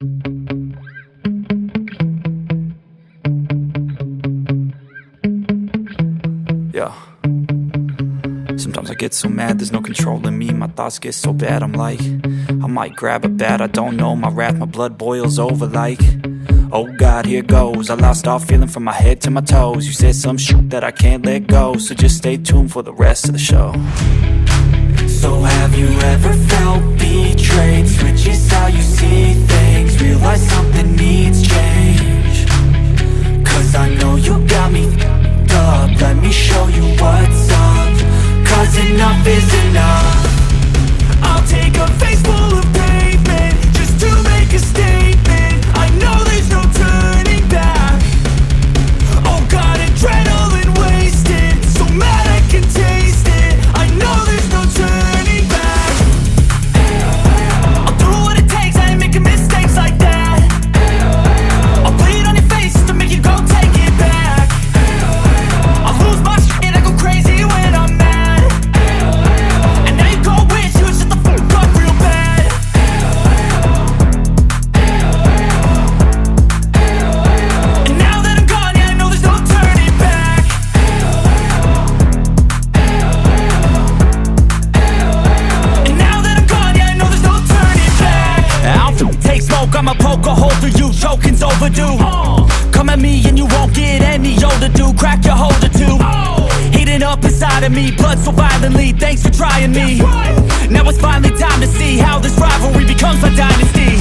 Yeah. Sometimes I get so mad, there's no controlling me. My thoughts get so bad, I'm like, I might grab a bat, I don't know. My wrath, my blood boils over like, oh God, here goes. I lost all feeling from my head to my toes. You said some shit that I can't let go, so just stay tuned for the rest of the show. So have you ever felt betrayed? Switches how you see things, realize something needs change. Cause I know you got me f***ed up, let me show you what's up. Cause enough is enough. I'll take a face full of pavement just to make a statement. I know there's no turning back. Oh God, adrenaline wasted, so mad I can taste it. I know there's no turning back. I'll do what it takes, I ain't making mistakes like that. I'll play it on your face to make you go take it back. I'll lose my shit, I go crazy when I'm mad. And now you go wish you would shut the fuck up real bad. And now that I'm gone, yeah, I know there's no turning back. And now that I'm gone, yeah, I know there's no turning back. I don't take smoke, I'ma poke a hole through you, choking's overdue. Come at me and you won't get any older, dude. Crack your holder too. Heating up inside of me, blood so violently, thanks for trying me. Now it's finally time to see how this rivalry becomes a dynasty.